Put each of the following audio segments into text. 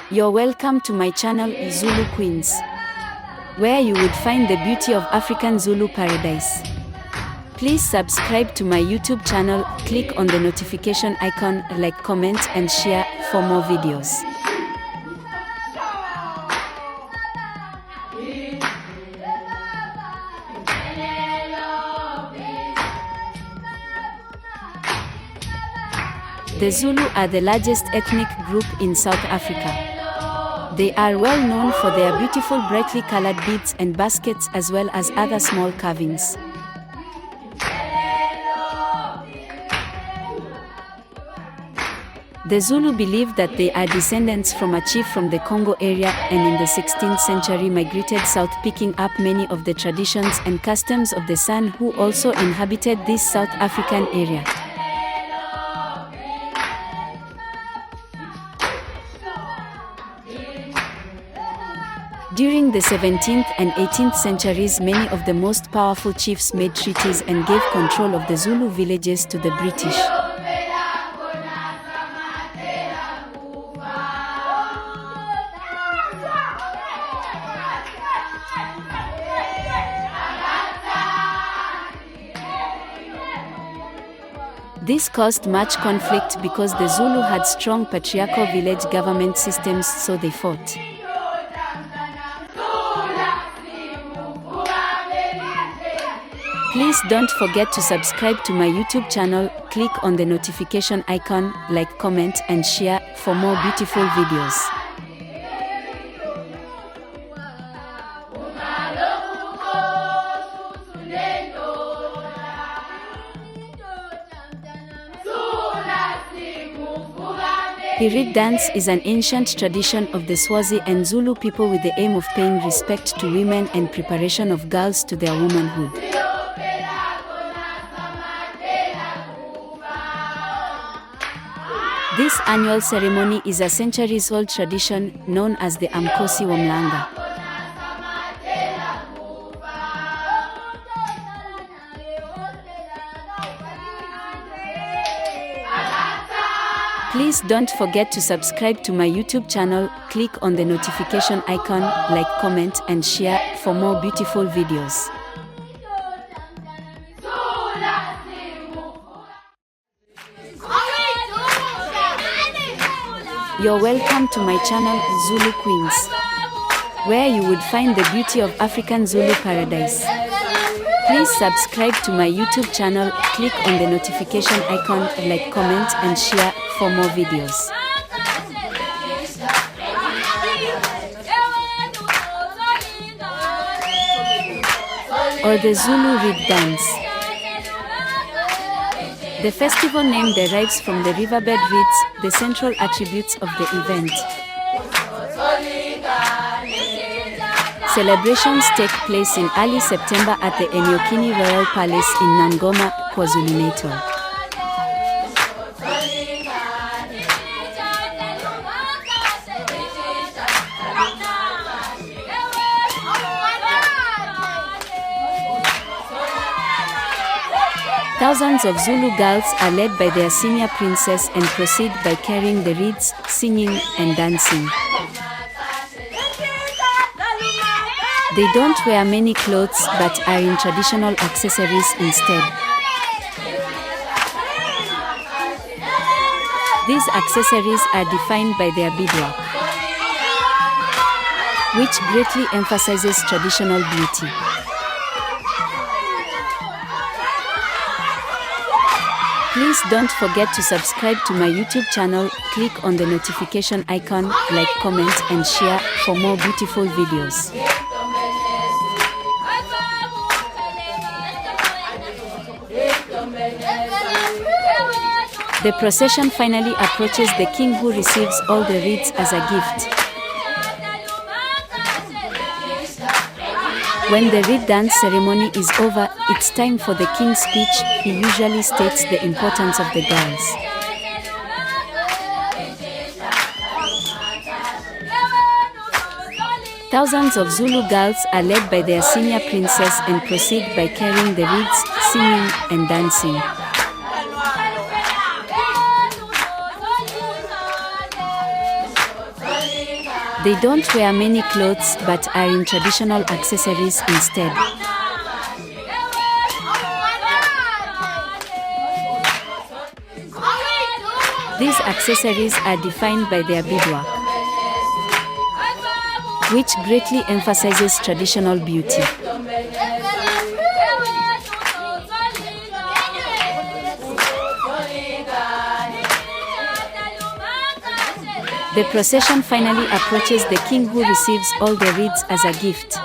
You're welcome to my channel Zulu Queens, where you would find the beauty of African Zulu paradise. Please subscribe to my YouTube channel, click on the notification icon, like, comment and share for more videos. The Zulu are the largest ethnic group in South Africa. They are well known for their beautiful brightly colored beads and baskets as well as other small carvings. The Zulu believe that they are descendants from a chief from the Congo area and in the 16th century migrated south, picking up many of the traditions and customs of the San who also inhabited this South African area. During the 17th and 18th centuries, many of the most powerful chiefs made treaties and gave control of the Zulu villages to the British. This caused much conflict because the Zulu had strong patriarchal village government systems, so they fought. Please don't forget to subscribe to my YouTube channel, click on the notification icon, like, comment and share for more beautiful videos. Pirit dance is an ancient tradition of the Swazi and Zulu people with the aim of paying respect to women and preparation of girls to their womanhood. This annual ceremony is a centuries-old tradition known as the Umkhosi Womlanga. Please don't forget to subscribe to my YouTube channel, click on the notification icon, like, comment and share for more beautiful videos. You're welcome to my channel Zulu Queens, where you would find the beauty of African Zulu paradise. Please subscribe to my YouTube channel, click on the notification icon, like, comment and share for more videos. Or the Zulu reed dance. The festival name derives from the riverbed reeds, the central attributes of the event. Celebrations take place in early September at the Enyokini Royal Palace in Nangoma, KwaZulu-Natal. Thousands of Zulu girls are led by their senior princess and proceed by carrying the reeds, singing and dancing. They don't wear many clothes but are in traditional accessories instead. These accessories are defined by their beadwork, which greatly emphasizes traditional beauty. Please don't forget to subscribe to my YouTube channel, click on the notification icon, like, comment and share for more beautiful videos. The procession finally approaches the king, who receives all the reeds as a gift. When the reed dance ceremony is over, it's time for the king's speech. He usually states the importance of the girls. Thousands of Zulu girls are led by their senior princess and proceed by carrying the reeds, singing and dancing. They don't wear many clothes but are in traditional accessories instead. These accessories are defined by their beadwork, which greatly emphasizes traditional beauty. The procession finally approaches the king, who receives all the reeds as a gift.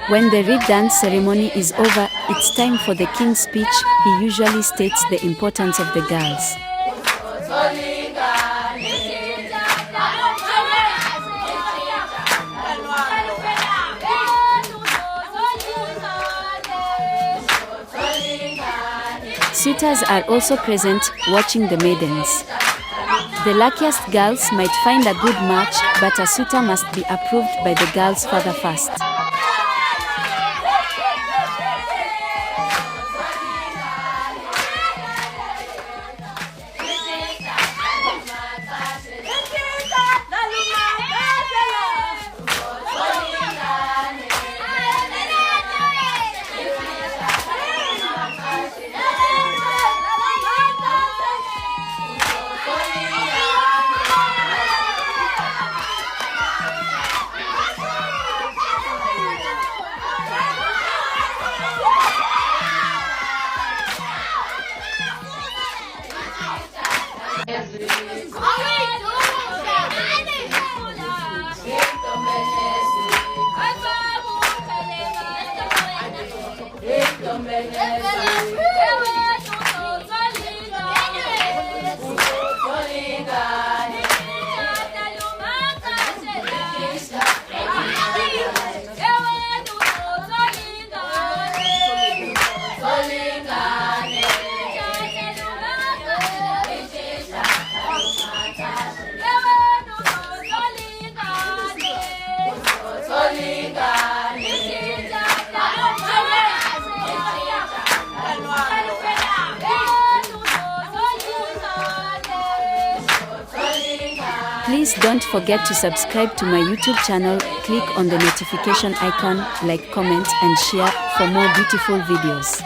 When the reed dance ceremony is over, it's time for the king's speech. He usually states the importance of the girls. Suitors are also present, watching the maidens. The luckiest girls might find a good match, but a suitor must be approved by the girl's father first. Please don't forget to subscribe to my YouTube channel, click on the notification icon, like, comment and share for more beautiful videos.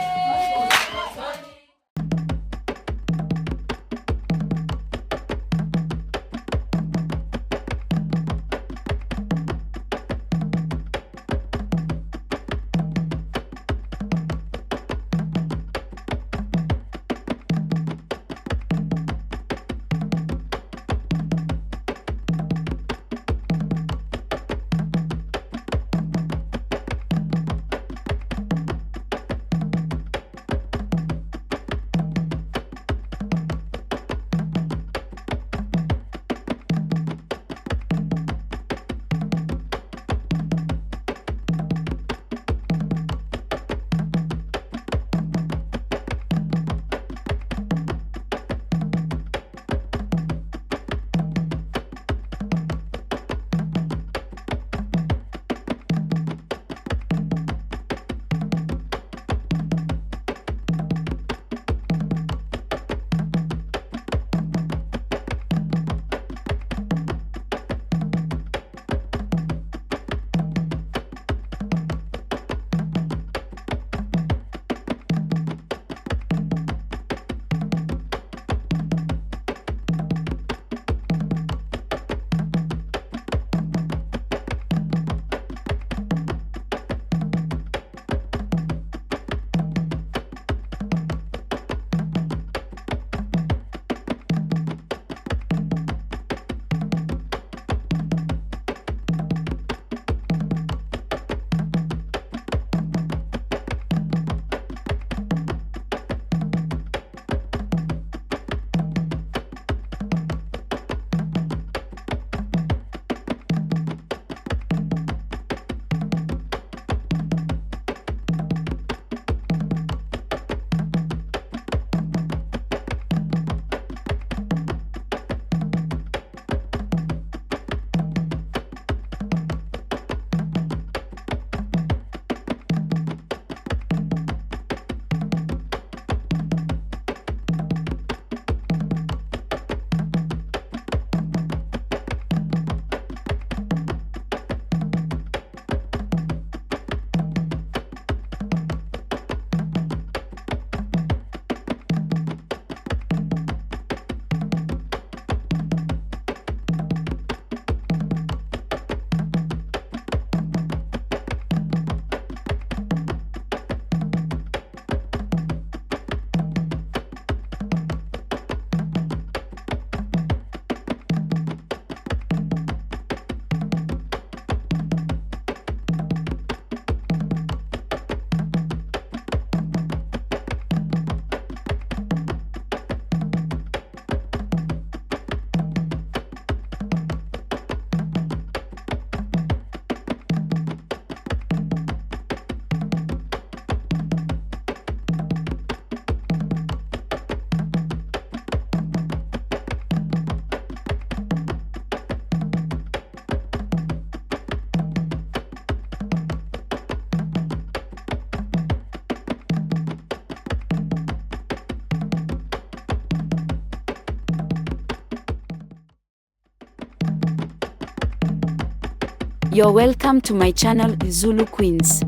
You're welcome to my channel, Zulu Queens,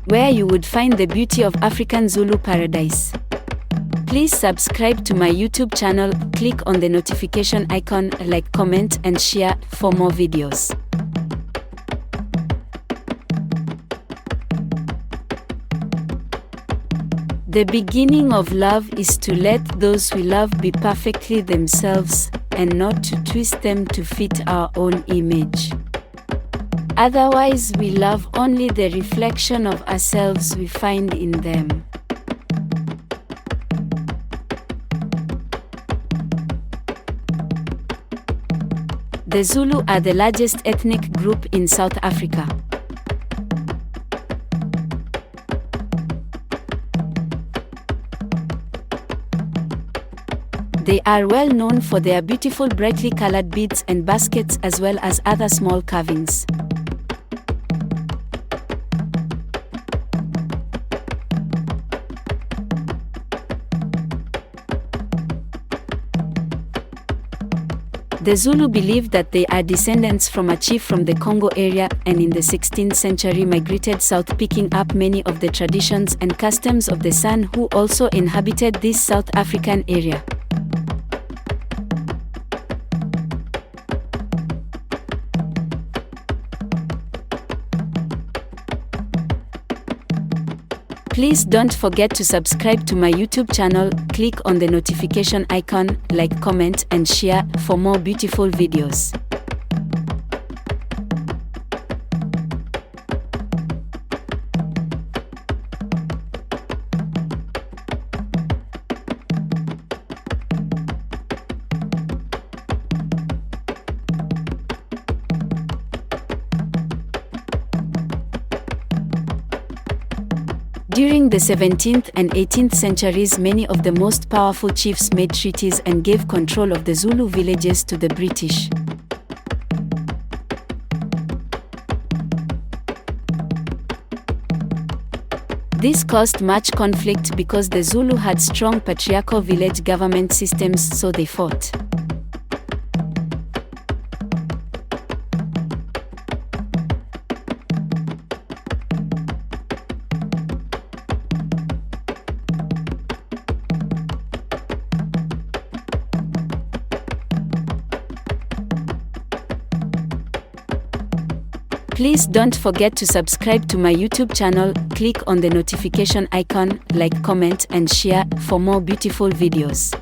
where you would find the beauty of African Zulu paradise. Please subscribe to my YouTube channel, click on the notification icon, like, comment and share for more videos. The beginning of love is to let those we love be perfectly themselves, and not to twist them to fit our own image. Otherwise, we love only the reflection of ourselves we find in them. The Zulu are the largest ethnic group in South Africa. They are well known for their beautiful brightly colored beads and baskets, as well as other small carvings. The Zulu believe that they are descendants from a chief from the Congo area, and in the 16th century migrated south, picking up many of the traditions and customs of the San, who also inhabited this South African area. Please don't forget to subscribe to my YouTube channel, click on the notification icon, like, comment and share for more beautiful videos. During the 17th and 18th centuries, many of the most powerful chiefs made treaties and gave control of the Zulu villages to the British. This caused much conflict because the Zulu had strong patriarchal village government systems, so they fought. Please don't forget to subscribe to my YouTube channel, click on the notification icon, like, comment and share for more beautiful videos.